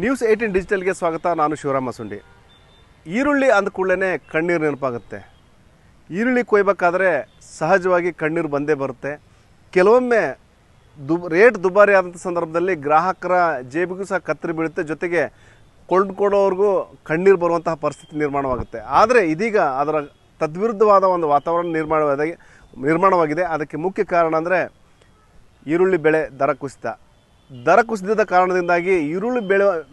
News 18 ಡಿಜಿಟಲ್ಗೆ ಸ್ವಾಗತ. ನಾನು ಶಿವರಾಮ ಸುಂಡಿ. ಈರುಳ್ಳಿ ಅಂದ ಕೂಡಲೇ ಕಣ್ಣೀರು ನೆನಪಾಗುತ್ತೆ. ಈರುಳ್ಳಿ ಕೊಯ್ಬೇಕಾದ್ರೆ ಸಹಜವಾಗಿ ಕಣ್ಣೀರು ಬಂದೇ ಬರುತ್ತೆ. ಕೆಲವೊಮ್ಮೆ ರೇಟ್ ದುಬಾರಿ ಆದಂಥ ಸಂದರ್ಭದಲ್ಲಿ ಗ್ರಾಹಕರ ಜೇಬಿಗೂ ಸಹ ಕತ್ತರಿ ಬೀಳುತ್ತೆ, ಜೊತೆಗೆ ಕೊಂಡುಕೊಡೋರ್ಗೂ ಕಣ್ಣೀರು ಬರುವಂತಹ ಪರಿಸ್ಥಿತಿ ನಿರ್ಮಾಣವಾಗುತ್ತೆ. ಆದರೆ ಇದೀಗ ಅದರ ತದ್ವಿರುದ್ಧವಾದ ಒಂದು ವಾತಾವರಣ ನಿರ್ಮಾಣವಾಗಿದೆ. ಅದಕ್ಕೆ ಮುಖ್ಯ ಕಾರಣ ಅಂದರೆ ಈರುಳ್ಳಿ ಬೆಳೆ ದರ ಕುಸಿತದ ಕಾರಣದಿಂದಾಗಿ ಈರುಳ್ಳಿ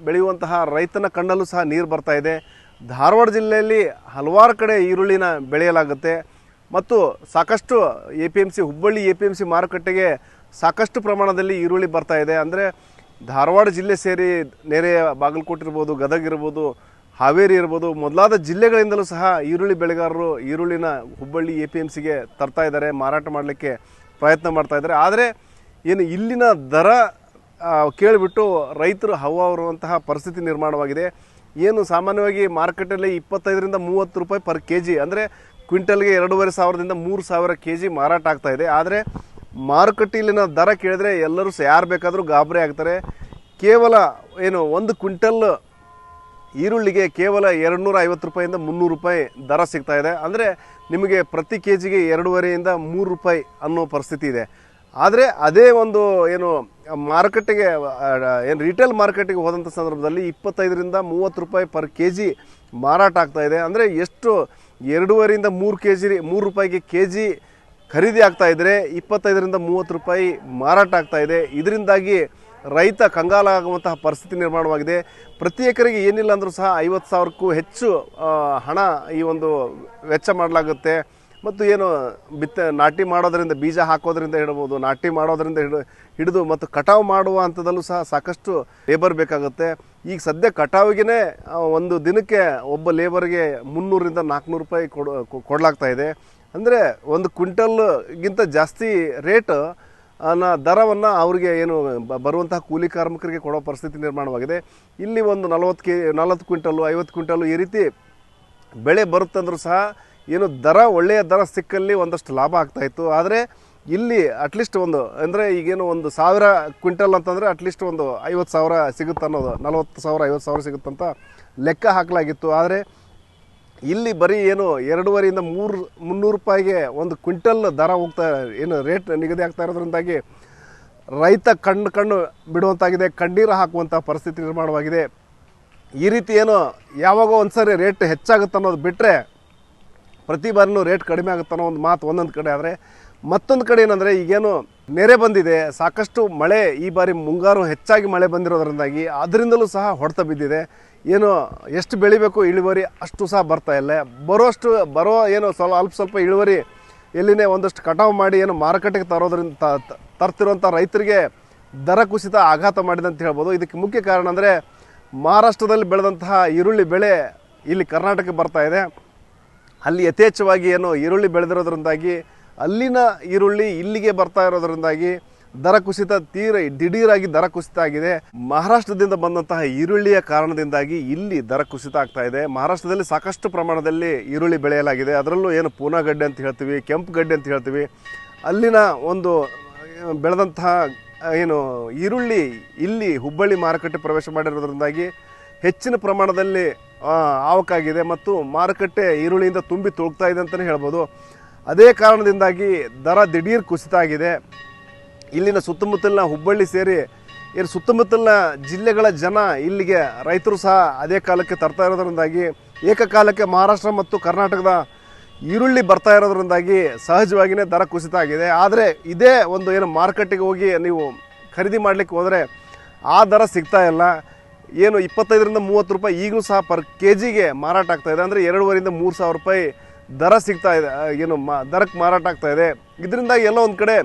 ಬೆಳೆಯುವಂತಹ ರೈತನ ಕಣ್ಣಲ್ಲೂ ಸಹ ನೀರು ಬರ್ತಾ ಇದೆ. ಧಾರವಾಡ ಜಿಲ್ಲೆಯಲ್ಲಿ ಹಲವಾರು ಕಡೆ ಈರುಳ್ಳಿನ ಬೆಳೆಯಲಾಗುತ್ತೆ ಮತ್ತು ಸಾಕಷ್ಟು ಹುಬ್ಬಳ್ಳಿ APMC ಮಾರುಕಟ್ಟೆಗೆ ಸಾಕಷ್ಟು ಪ್ರಮಾಣದಲ್ಲಿ ಈರುಳ್ಳಿ ಬರ್ತಾ ಇದೆ. ಅಂದರೆ ಧಾರವಾಡ ಜಿಲ್ಲೆ ಸೇರಿ ನೆರೆಯ ಬಾಗಲಕೋಟೆ ಇರ್ಬೋದು, ಗದಗ ಇರ್ಬೋದು, ಹಾವೇರಿ ಇರ್ಬೋದು, ಮೊದಲಾದ ಜಿಲ್ಲೆಗಳಿಂದಲೂ ಸಹ ಈರುಳ್ಳಿ ಬೆಳೆಗಾರರು ಈರುಳ್ಳಿನ ಹುಬ್ಬಳ್ಳಿ APMCಗೆ ತರ್ತಾ ಇದ್ದಾರೆ, ಮಾರಾಟ ಮಾಡಲಿಕ್ಕೆ ಪ್ರಯತ್ನ ಮಾಡ್ತಾ ಇದ್ದಾರೆ. ಆದರೆ ಏನು ಇಲ್ಲಿನ ದರ ಕೇಳಿಬಿಟ್ಟು ರೈತರು ಹವ್ವಾರುವಂತಹ ಪರಿಸ್ಥಿತಿ ನಿರ್ಮಾಣವಾಗಿದೆ. ಏನು ಸಾಮಾನ್ಯವಾಗಿ ಮಾರ್ಕೆಟಲ್ಲಿ 25ರಿಂದ 30 ರೂಪಾಯಿ ಪರ್ kg, ಅಂದರೆ ಕ್ವಿಂಟಲ್ಗೆ 2,500ದಿಂದ 3,000 kg ಮಾರಾಟ ಆಗ್ತಾ ಇದೆ. ಆದರೆ ಮಾರುಕಟ್ಟೆಯಲ್ಲಿನ ದರ ಕೇಳಿದ್ರೆ ಎಲ್ಲರೂ ಯಾರು ಬೇಕಾದರೂ ಗಾಬರಿ ಆಗ್ತಾರೆ. ಕೇವಲ ಒಂದು ಕ್ವಿಂಟಲ್ ಈರುಳ್ಳಿಗೆ ಕೇವಲ 250 ರೂಪಾಯಿಂದ 300 ರೂಪಾಯಿ ದರ ಸಿಗ್ತಾ ಇದೆ. ಅಂದರೆ ನಿಮಗೆ ಪ್ರತಿ kgಗೆ 2.5ರಿಂದ 3 ರೂಪಾಯಿ ಅನ್ನೋ ಪರಿಸ್ಥಿತಿ ಇದೆ. ಆದರೆ ಅದೇ ಒಂದು ಮಾರುಕಟ್ಟೆಗೆ ರಿಟೇಲ್ ಮಾರ್ಕೆಟಿಗೆ ಹೋದಂಥ ಸಂದರ್ಭದಲ್ಲಿ 25ರಿಂದ 30 ರೂಪಾಯಿ ಪರ್ kg ಮಾರಾಟ ಆಗ್ತಾ ಇದೆ. ಅಂದರೆ ಎಷ್ಟು 2.5ರಿಂದ 3 ರೂಪಾಯಿಗೆ kg ಖರೀದಿ ಆಗ್ತಾ ಇದ್ದರೆ 25ರಿಂದ 30 ರೂಪಾಯಿ ಮಾರಾಟ ಆಗ್ತಾ ಇದೆ. ಇದರಿಂದಾಗಿ ರೈತ ಕಂಗಾಲಾಗುವಂತಹ ಪರಿಸ್ಥಿತಿ ನಿರ್ಮಾಣವಾಗಿದೆ. ಪ್ರತಿ ಎಕರೆಗೆ ಏನಿಲ್ಲ ಅಂದರೂ ಸಹ 50,000ಕ್ಕೂ ಹೆಚ್ಚು ಹಣ ಈ ಒಂದು ವೆಚ್ಚ ಮಾಡಲಾಗುತ್ತೆ. ಮತ್ತು ನಾಟಿ ಮಾಡೋದರಿಂದ, ಬೀಜ ಹಾಕೋದ್ರಿಂದ ಹಿಡ್ಬೋದು, ನಾಟಿ ಮಾಡೋದರಿಂದ ಹಿಡಿದು ಮತ್ತು ಕಟಾವು ಮಾಡುವ ಹಂತದಲ್ಲೂ ಸಹ ಸಾಕಷ್ಟು ಲೇಬರ್ ಬೇಕಾಗುತ್ತೆ. ಈಗ ಸದ್ಯ ಕಟಾವಿಗೆ ಒಂದು ದಿನಕ್ಕೆ ಒಬ್ಬ ಲೇಬರ್ಗೆ 300ರಿಂದ 400 ರೂಪಾಯಿ ಕೊಡಲಾಗ್ತಾ ಇದೆ. ಅಂದರೆ ಒಂದು ಕ್ವಿಂಟಲ್ಗಿಂತ ಜಾಸ್ತಿ ರೇಟ್ ದರವನ್ನು ಅವರಿಗೆ ಬರುವಂತಹ ಕೂಲಿ ಕಾರ್ಮಿಕರಿಗೆ ಕೊಡೋ ಪರಿಸ್ಥಿತಿ ನಿರ್ಮಾಣವಾಗಿದೆ. ಇಲ್ಲಿ ಒಂದು 40 ಕ್ವಿಂಟಲ್ಲು 50 ಕ್ವಿಂಟಲ್ಲು ಈ ರೀತಿ ಬೆಳೆ ಬರುತ್ತಂದ್ರೂ ಸಹ ಒಳ್ಳೆಯ ದರ ಸಿಕ್ಕಲ್ಲಿ ಒಂದಷ್ಟು ಲಾಭ ಆಗ್ತಾಯಿತ್ತು. ಆದರೆ ಇಲ್ಲಿ ಅಟ್ಲೀಸ್ಟ್ ಅಂದರೆ ಈಗೇನು 1,000 ಕ್ವಿಂಟಲ್ ಅಂತಂದರೆ ಅಟ್ಲೀಸ್ಟ್ 50,000 ಸಿಗುತ್ತೆ ಅನ್ನೋದು, 40,000 50,000 ಸಿಗುತ್ತಂತ ಲೆಕ್ಕ ಹಾಕಲಾಗಿತ್ತು. ಆದರೆ ಇಲ್ಲಿ ಬರೀ 2.5ರಿಂದ 300 ರೂಪಾಯಿಗೆ ಒಂದು ಕ್ವಿಂಟಲ್ ದರ ರೇಟ್ ನಿಗದಿ ಆಗ್ತಾ ಇರೋದ್ರಿಂದಾಗಿ ರೈತ ಕಣ್ಣು ಬಿಡುವಂತಾಗಿದೆ, ಕಣ್ಣೀರು ಹಾಕುವಂಥ ಪರಿಸ್ಥಿತಿ ನಿರ್ಮಾಣವಾಗಿದೆ. ಈ ರೀತಿ ಯಾವಾಗೋ ಒಂದು ಸರಿ ರೇಟ್ ಹೆಚ್ಚಾಗುತ್ತೆ ಅನ್ನೋದು ಬಿಟ್ಟರೆ ಪ್ರತಿ ಬಾರಿನೂ ರೇಟ್ ಕಡಿಮೆ ಆಗುತ್ತೆ ಅನ್ನೋ ಒಂದು ಮಾತು ಒಂದೊಂದು ಕಡೆ. ಆದರೆ ಮತ್ತೊಂದು ಕಡೆ ಏನಂದರೆ ಈಗೇನು ನೆರೆ ಬಂದಿದೆ, ಸಾಕಷ್ಟು ಮಳೆ, ಈ ಬಾರಿ ಮುಂಗಾರು ಹೆಚ್ಚಾಗಿ ಮಳೆ ಬಂದಿರೋದ್ರಿಂದಾಗಿ ಅದರಿಂದಲೂ ಸಹ ಹೊಡೆತ ಬಿದ್ದಿದೆ. ಎಷ್ಟು ಬೆಳಿಬೇಕು ಇಳುವರಿ ಅಷ್ಟು ಸಹ ಬರ್ತಾ ಇಲ್ಲ. ಬರೋ ಸ್ವಲ್ಪ ಇಳುವರಿ ಎಲ್ಲಿನೇ ಒಂದಷ್ಟು ಕಟಾವು ಮಾಡಿ ಮಾರುಕಟ್ಟೆಗೆ ತರ್ತಿರುವಂಥ ರೈತರಿಗೆ ದರ ಕುಸಿತ ಆಘಾತ ಮಾಡಿದೆ ಅಂತ ಹೇಳ್ಬೋದು. ಇದಕ್ಕೆ ಮುಖ್ಯ ಕಾರಣ ಅಂದರೆ ಮಹಾರಾಷ್ಟ್ರದಲ್ಲಿ ಬೆಳೆದಂತಹ ಈರುಳ್ಳಿ ಬೆಳೆ ಇಲ್ಲಿ ಕರ್ನಾಟಕಕ್ಕೆ ಬರ್ತಾ ಇದೆ. ಅಲ್ಲಿ ಯಥೇಚ್ಛವಾಗಿ ಈರುಳ್ಳಿ ಬೆಳೆದಿರೋದ್ರಿಂದಾಗಿ ಅಲ್ಲಿನ ಈರುಳ್ಳಿ ಇಲ್ಲಿಗೆ ಬರ್ತಾ ಇರೋದ್ರಿಂದಾಗಿ ದರ ಕುಸಿತ ದಿಢೀರಾಗಿ ದರ ಕುಸಿತ ಆಗಿದೆ. ಮಹಾರಾಷ್ಟ್ರದಿಂದ ಬಂದಂತಹ ಈರುಳ್ಳಿಯ ಕಾರಣದಿಂದಾಗಿ ಇಲ್ಲಿ ದರ ಕುಸಿತ ಆಗ್ತಾ ಇದೆ. ಮಹಾರಾಷ್ಟ್ರದಲ್ಲಿ ಸಾಕಷ್ಟು ಪ್ರಮಾಣದಲ್ಲಿ ಈರುಳ್ಳಿ ಬೆಳೆಯಲಾಗಿದೆ. ಅದರಲ್ಲೂ ಪೂನಾ ಗಡ್ಡೆ ಅಂತ ಹೇಳ್ತೀವಿ, ಕೆಂಪು ಗಡ್ಡೆ ಅಂತ ಹೇಳ್ತೀವಿ. ಅಲ್ಲಿನ ಒಂದು ಬೆಳೆದಂತಹ ಈರುಳ್ಳಿ ಇಲ್ಲಿ ಹುಬ್ಬಳ್ಳಿ ಮಾರುಕಟ್ಟೆ ಪ್ರವೇಶ ಮಾಡಿರೋದ್ರಿಂದಾಗಿ ಹೆಚ್ಚಿನ ಪ್ರಮಾಣದಲ್ಲಿ ಆವಕಾಗಿದೆ ಮತ್ತು ಮಾರುಕಟ್ಟೆ ಈರುಳ್ಳಿಯಿಂದ ತುಂಬಿ ತುಳುಕ್ತಾ ಇದೆ ಅಂತಲೇ ಹೇಳ್ಬೋದು. ಅದೇ ಕಾರಣದಿಂದಾಗಿ ದರ ದಿಢೀರ್ ಕುಸಿತ ಆಗಿದೆ. ಇಲ್ಲಿನ ಸುತ್ತಮುತ್ತಲಿನ ಹುಬ್ಬಳ್ಳಿ ಸೇರಿ ಸುತ್ತಮುತ್ತಲಿನ ಜಿಲ್ಲೆಗಳ ಜನ ಇಲ್ಲಿಗೆ ರೈತರು ಸಹ ಅದೇ ಕಾಲಕ್ಕೆ ತರ್ತಾ ಇರೋದ್ರಿಂದಾಗಿ ಏಕಕಾಲಕ್ಕೆ ಮಹಾರಾಷ್ಟ್ರ ಮತ್ತು ಕರ್ನಾಟಕದ ಈರುಳ್ಳಿ ಬರ್ತಾ ಇರೋದ್ರಿಂದಾಗಿ ಸಹಜವಾಗಿಯೇ ದರ ಕುಸಿತ ಆಗಿದೆ. ಆದರೆ ಇದೇ ಒಂದು ಮಾರುಕಟ್ಟೆಗೆ ಹೋಗಿ ನೀವು ಖರೀದಿ ಮಾಡಲಿಕ್ಕೆ ಹೋದರೆ ಆ ದರ ಸಿಗ್ತಾ ಇಲ್ಲ. 25ರಿಂದ 30 ರೂಪಾಯಿ ಈಗಲೂ ಸಹ ಪರ್ kgಗೆ ಮಾರಾಟ ಆಗ್ತಾ ಇದೆ. ಅಂದರೆ 2.5ರಿಂದ 3,000 ರೂಪಾಯಿ ದರ ಸಿಗ್ತಾ ಇದೆ, ದರಕ್ಕೆ ಮಾರಾಟ ಆಗ್ತಾ ಇದೆ. ಇದರಿಂದಾಗಿ ಎಲ್ಲೋ ಒಂದು ಕಡೆ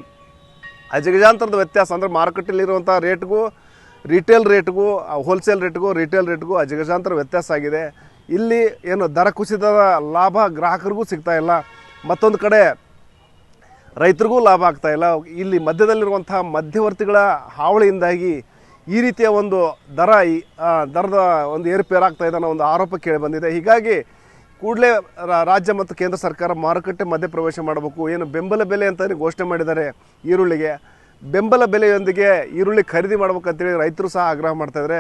ಅಜಗಜಾಂತರದ ವ್ಯತ್ಯಾಸ, ಅಂದರೆ ಮಾರುಕಟ್ಟೆಯಲ್ಲಿರುವಂಥ ರೇಟ್ಗೂ ರಿಟೇಲ್ ರೇಟ್ಗೂ ಹೋಲ್ಸೇಲ್ ರೇಟ್ಗೂ ಅಜಗಜಾಂತರ ವ್ಯತ್ಯಾಸ ಆಗಿದೆ. ಇಲ್ಲಿ ದರ ಕುಸಿತದ ಲಾಭ ಗ್ರಾಹಕರಿಗೂ ಸಿಗ್ತಾ ಇಲ್ಲ, ಮತ್ತೊಂದು ಕಡೆ ರೈತರಿಗೂ ಲಾಭ ಆಗ್ತಾ ಇಲ್ಲ. ಇಲ್ಲಿ ಮಧ್ಯದಲ್ಲಿರುವಂಥ ಮಧ್ಯವರ್ತಿಗಳ ಹಾವಳಿಯಿಂದಾಗಿ ಈ ರೀತಿಯ ಒಂದು ದರದ ಒಂದು ಏರುಪೇರಾಗ್ತಾ ಇದೆ ಅನ್ನೋ ಒಂದು ಆರೋಪ ಕೇಳಿ ಬಂದಿದೆ. ಹೀಗಾಗಿ ಕೂಡಲೇ ರಾಜ್ಯ ಮತ್ತು ಕೇಂದ್ರ ಸರ್ಕಾರ ಮಾರುಕಟ್ಟೆ ಮಧ್ಯೆ ಪ್ರವೇಶ ಮಾಡಬೇಕು. ಬೆಂಬಲ ಬೆಲೆ ಅಂತ ಘೋಷಣೆ ಮಾಡಿದ್ದಾರೆ ಈರುಳ್ಳಿಗೆ. ಬೆಂಬಲ ಬೆಲೆಯೊಂದಿಗೆ ಈರುಳ್ಳಿ ಖರೀದಿ ಮಾಡ್ಬೇಕಂತೇಳಿ ರೈತರು ಸಹ ಆಗ್ರಹ ಮಾಡ್ತಾಯಿದ್ದಾರೆ.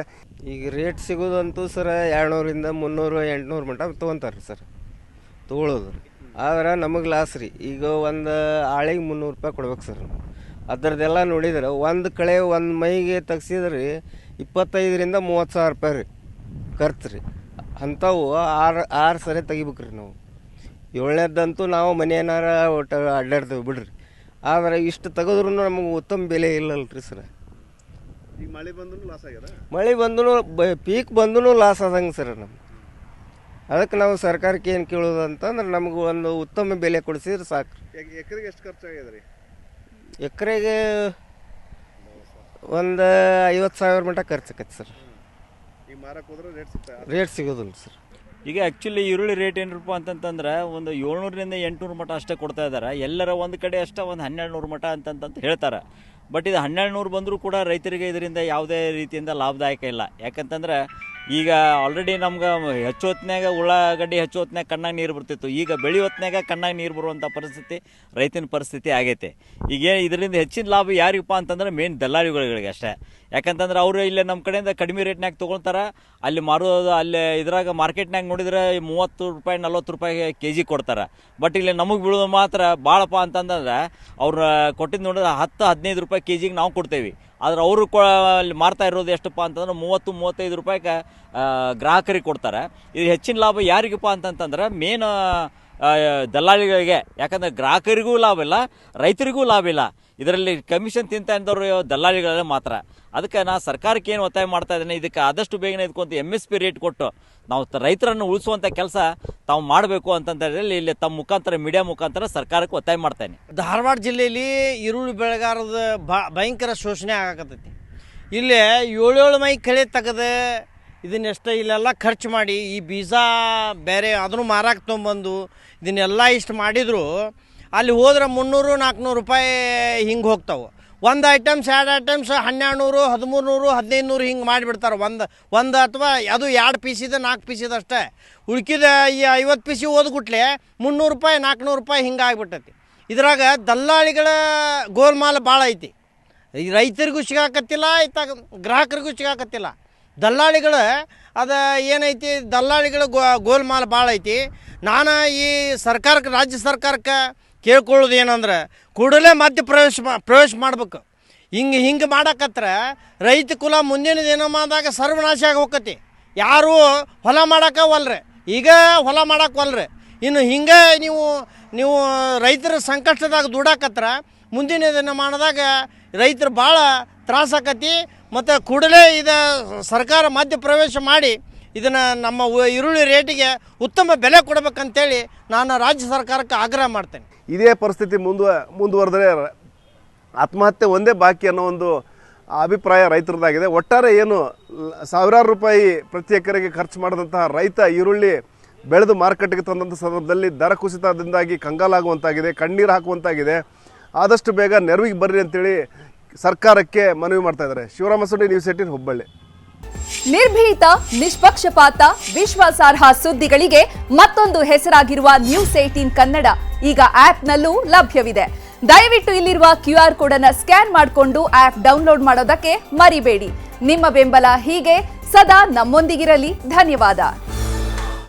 ಈಗ ರೇಟ್ ಸಿಗೋದಂತೂ ಸರ್ 200ರಿಂದ 300 800 ಮಟ್ಟ ತೊಗೊತಾರೆ ಸರ್ ತೊಗೊಳೋದು. ಆದ್ರೆ ನಮಗೆ ಲಾಸ್ ರೀ. ಈಗ ಒಂದು ಆಳಿಗೆ 300 ರೂಪಾಯಿ ಕೊಡ್ಬೇಕು ಸರ್. ಅದರದ್ದೆಲ್ಲ ನೋಡಿದ್ರೆ ಒಂದು ಕಳೆ ಒಂದು ಮೈಗೆ ತೆಗ್ಸಿದ್ರೆ 25ರಿಂದ 30 ಸಾವಿರ ರೂಪಾಯಿ ರೀ ಖರ್ಚು ರೀ. ಅಂಥವು ಆರು ಸರಿ ತೆಗಿಬೇಕ್ರಿ ನಾವು. 7ನೇದಂತೂ ನಾವು ಮನೆಯನ್ನಾರ ಒಟ್ಟು ಅಡ್ಡಾಡ್ತೇವೆ ಬಿಡ್ರಿ. ಆದರೆ ಇಷ್ಟು ತೆಗೆದ್ರೂ ನಮಗೆ ಉತ್ತಮ ಬೆಲೆ ಇಲ್ಲಲ್ರಿ ಸರ್. ಈಗ ಮಳೆ ಬಂದ್ರೂ ಲಾಸ್ ಆಗ್ಯದ. ಮಳೆ ಬಂದೂ ಪೀಕ್ ಬಂದೂ ಲಾಸ್ ಆದಂಗೆ ಸರ್ ನಮ್ಗೆ. ಅದಕ್ಕೆ ನಾವು ಸರ್ಕಾರಕ್ಕೆ ಏನು ಕೇಳೋದು ಅಂತಂದ್ರೆ ನಮಗೆ ಒಂದು ಉತ್ತಮ ಬೆಲೆ ಕೊಡಿಸಿದ್ರೆ ಸಾಕು. ಎಕರೆಗೆ ಎಷ್ಟು ಖರ್ಚಾಗ್ಯದ ರೀ? ಎಕರೆಗೆ ಒಂದು 50,000 ಮಟ್ಟ ಖರ್ಚಾಕೈತಿ ಸರ್. ಈಗ ಮಾರಕ್ಕೆ ಹೋದ್ರೆ ರೇಟ್ ಸಿಗೋದಿಲ್ಲ ಸರ್. ಈಗ ಆ್ಯಕ್ಚುಲಿ ಈರುಳ್ಳಿ ರೇಟ್ ಏನಪ್ಪ ಅಂತಂತಂದ್ರೆ ಒಂದು 700ರಿಂದ 800 ಮಟ್ಟ ಅಷ್ಟೇ ಕೊಡ್ತಾ ಇದ್ದಾರೆ. ಎಲ್ಲರ ಒಂದು ಕಡೆ ಅಷ್ಟೇ ಒಂದು 1200 ಮಟ್ಟ ಅಂತಂತ ಹೇಳ್ತಾರೆ. ಬಟ್ ಇದು 1200 ಬಂದರೂ ಕೂಡ ರೈತರಿಗೆ ಇದರಿಂದ ಯಾವುದೇ ರೀತಿಯಿಂದ ಲಾಭದಾಯಕ ಇಲ್ಲ. ಯಾಕಂತಂದ್ರೆ ಈಗ ಆಲ್ರೆಡಿ ನಮ್ಗೆ ಹೆಚ್ಚು ಹೊತ್ತಿನಾಗ ಉಳ್ಳಾಗಡ್ಡಿ ಹೆಚ್ಚು ಹೊತ್ತಿನಾಗ ಕಣ್ಣಾಗ ನೀರು ಬರ್ತಿತ್ತು. ಈಗ ಬೆಳೆ ಹೊತ್ತಿನಾಗ ಕಣ್ಣಾಗ ನೀರು ಬರುವಂಥ ಪರಿಸ್ಥಿತಿ ರೈತನ ಪರಿಸ್ಥಿತಿ ಆಗೈತೆ. ಈಗ ಇದರಿಂದ ಹೆಚ್ಚಿನ ಲಾಭ ಯಾರಿಗಪ್ಪ ಅಂತಂದ್ರೆ ಮೇನ್ ದಲ್ಲಾಳಿಗಳಿಗೆ ಅಷ್ಟೇ. ಯಾಕಂತಂದ್ರೆ ಅವರು ಇಲ್ಲೇ ನಮ್ಮ ಕಡೆಯಿಂದ ಕಡಿಮೆ ರೇಟ್ನಾಗ ತೊಗೊಳ್ತಾರೆ. ಅಲ್ಲಿ ಮಾರೋದು ಅಲ್ಲಿ ಇದ್ರಾಗ ಮಾರ್ಕೆಟ್ನಾಗ ನೋಡಿದ್ರೆ 30 ರೂಪಾಯಿ 40 ರೂಪಾಯಿ KG ಕೊಡ್ತಾರೆ. ಬಟ್ ಇಲ್ಲಿ ನಮಗೆ ಬೀಳೋದು ಮಾತ್ರ ಭಾಳಪ್ಪ ಅಂತಂದ್ರೆ ಅವ್ರು ಕೊಟ್ಟಿದ್ದು ನೋಡಿದ್ರೆ 10-15 ರೂಪಾಯಿ KGಗೆ ನಾವು ಕೊಡ್ತೇವೆ. ಆದ್ರೆ ಅವರು ಅಲ್ಲಿ ಮಾರ್ತಾ ಇರೋದು ಎಷ್ಟಪ್ಪ ಅಂತಂದ್ರೆ 30-35 ರೂಪಾಯಿಗೆ ಗ್ರಾಹಕರಿಗೆ ಕೊಡ್ತಾರೆ. ಇದು ಹೆಚ್ಚಿನ ಲಾಭ ಯಾರಿಗಪ್ಪ ಅಂತಂತಂದ್ರೆ ಮೇನ್ ದಲ್ಲಾಳಿಗಳಿಗೆ. ಯಾಕಂದರೆ ಗ್ರಾಹಕರಿಗೂ ಲಾಭ ಇಲ್ಲ, ರೈತರಿಗೂ ಲಾಭ ಇಲ್ಲ. ಇದರಲ್ಲಿ ಕಮಿಷನ್ ತಿಂತ ಇದ್ದವರು ದಲ್ಲಾಳಿಗಳೇ ಮಾತ್ರ. ಅದಕ್ಕೆ ನಾನು ಸರ್ಕಾರಕ್ಕೆ ಏನು ಒತ್ತಾಯ ಮಾಡ್ತಾ ಇದ್ದೇನೆ, ಇದಕ್ಕೆ ಆದಷ್ಟು ಬೇಗನೆ ಇದಕ್ಕೊಂದು MSP ರೇಟ್ ಕೊಟ್ಟು ನಾವು ರೈತರನ್ನು ಉಳಿಸುವಂಥ ಕೆಲಸ ತಾವು ಮಾಡಬೇಕು ಅಂತಂತೇಳಿ ಇಲ್ಲಿ ತಮ್ಮ ಮುಖಾಂತರ ಮೀಡಿಯಾ ಮುಖಾಂತರ ಸರ್ಕಾರಕ್ಕೆ ಒತ್ತಾಯ ಮಾಡ್ತೇನೆ. ಧಾರವಾಡ ಜಿಲ್ಲೆಯಲ್ಲಿ ಈರುಳ್ಳಿ ಬೆಳೆಗಾರದ ಭಯಂಕರ ಶೋಷಣೆ ಆಗಕತ್ತೈತಿ. ಇಲ್ಲಿ 7 ಮೈ ಕಳೆ ತೆಗೆದು ಇದನ್ನೆಷ್ಟು ಇಲ್ಲೆಲ್ಲ ಖರ್ಚು ಮಾಡಿ ಈ ಬೀಜ ಬೇರೆ ಅದನ್ನು ಮಾರಾಕ ತೊಗೊಂಬಂದು ಇದನ್ನೆಲ್ಲ ಇಷ್ಟು ಮಾಡಿದ್ರು ಅಲ್ಲಿ ಹೋದ್ರೆ 300-400 ರೂಪಾಯಿ ಹಿಂಗೆ ಹೋಗ್ತಾವೆ. ಒಂದು ಐಟಮ್ಸ್ 2 ಐಟಮ್ಸ್ 1200 1300 1500 ಹಿಂಗೆ ಮಾಡಿಬಿಡ್ತಾರೆ. ಒಂದು ಅಥವಾ ಅದು 2 ಪೀಸಿದೆ 4 ಪೀಸಿದೆ ಅಷ್ಟೇ. ಉಳ್ಕಿದ ಈ 50 ಪೀಸಿ ಓದ್ಗುಟ್ಲೆ 300 ರೂಪಾಯಿ 400 ರೂಪಾಯಿ ಹಿಂಗೆ ಆಗಿಬಿಟ್ಟೈತಿ. ಇದ್ರಾಗ ದಲ್ಲಾಳಿಗಳ ಗೋಲ್ಮಾಲ್ ಭಾಳ ಐತಿ. ಈ ರೈತರಿಗೂ ಸಿಗಾಕತ್ತಿಲ್ಲ, ಇತ್ತಾಗ ಗ್ರಾಹಕರಿಗೂ ಸಿಗಾಕತ್ತಿಲ್ಲ. ದಲ್ಲಾಳಿಗಳು ಅದು ಏನೈತಿ, ದಲ್ಲಾಳಿಗಳ ಗೋಲ್ಮಾಲ್ ಭಾಳ ಐತಿ. ನಾನು ಈ ಸರ್ಕಾರಕ್ಕೆ ರಾಜ್ಯ ಸರ್ಕಾರಕ್ಕೆ ಕೇಳ್ಕೊಳ್ಳೋದು ಏನಂದ್ರೆ ಕೂಡಲೇ ಮಧ್ಯ ಪ್ರವೇಶ ಮಾಡ್ಬೇಕು. ಹಿಂಗೆ ಮಾಡಕತ್ರ ರೈತ ಕುಲ ಮುಂದಿನ ದಿನಮಾನದಾಗ ಸರ್ವನಾಶ ಆಗಿ ಹೋಗತಿ. ಯಾರೂ ಹೊಲ ಮಾಡಕ್ಕೆ ಒಲ್ರಿ, ಈಗ ಹೊಲ ಮಾಡಕ್ಕೆ ಒಲ್ರಿ. ಇನ್ನು ಹಿಂಗೆ ನೀವು ರೈತರ ಸಂಕಷ್ಟದಾಗ ದುಡಾಕತ್ರ ಮುಂದಿನ ದಿನಮಾನದಾಗ ರೈತರು ಭಾಳ ತ್ರಾಸಾಕತಿ. ಮತ್ತು ಕೂಡಲೇ ಇದು ಸರ್ಕಾರ ಮಧ್ಯ ಪ್ರವೇಶ ಮಾಡಿ ಇದನ್ನು ನಮ್ಮ ಈರುಳ್ಳಿ ರೇಟಿಗೆ ಉತ್ತಮ ಬೆಲೆ ಕೊಡಬೇಕಂತೇಳಿ ನಾನು ರಾಜ್ಯ ಸರ್ಕಾರಕ್ಕೆ ಆಗ್ರಹ ಮಾಡ್ತೇನೆ. ಇದೇ ಪರಿಸ್ಥಿತಿ ಮುಂದುವರೆದರೆ ಆತ್ಮಹತ್ಯೆ ಒಂದೇ ಬಾಕಿ ಅನ್ನೋ ಒಂದು ಅಭಿಪ್ರಾಯ ರೈತರದಾಗಿದೆ. ಒಟ್ಟಾರೆ ಏನು ಸಾವಿರಾರು ರೂಪಾಯಿ ಪ್ರತಿ ಎಕರೆಗೆ ಖರ್ಚು ಮಾಡಿದಂತಹ ರೈತ ಈರುಳ್ಳಿ ಬೆಳೆದು ಮಾರುಕಟ್ಟೆಗೆ ತಂದಂಥ ಸಂದರ್ಭದಲ್ಲಿ ದರ ಕುಸಿತದಿಂದಾಗಿ ಕಂಗಾಲಾಗುವಂತಾಗಿದೆ, ಕಣ್ಣೀರು ಹಾಕುವಂತಾಗಿದೆ. ಆದಷ್ಟು ಬೇಗ ನೆರವಿಗೆ ಬರ್ರಿ ಅಂತೇಳಿ ಸರ್ಕಾರಕ್ಕೆ ಮನವಿ ಮಾಡ್ತಾ ಇದ್ದಾರೆ. ಶಿವರಾಮ ಸುಂಡಿ, ನ್ಯೂಸ್ 18 ಹುಬ್ಬಳ್ಳಿ. ನಿರ್ಭೀತ, ನಿಷ್ಪಕ್ಷಪಾತ, ವಿಶ್ವಾಸಾರ್ಹ ಸುದ್ದಿಗಳಿಗೆ ಮತ್ತೊಂದು ಹೆಸರಾಗಿರುವ ನ್ಯೂಸ್ 18 ಕನ್ನಡ ಈಗ ಆಪ್ನಲ್ಲೂ ಲಭ್ಯವಿದೆ. ದಯವಿಟ್ಟು ಇಲ್ಲಿರುವ QR ಕೋಡ್ ಅನ್ನು ಸ್ಕ್ಯಾನ್ ಮಾಡಿಕೊಂಡು ಆಪ್ ಡೌನ್ಲೋಡ್ ಮಾಡೋದಕ್ಕೆ ಮರಿಬೇಡಿ. ನಿಮ್ಮ ಬೆಂಬಲ ಹೀಗೆ ಸದಾ ನಮ್ಮೊಂದಿಗಿರಲಿ. ಧನ್ಯವಾದ.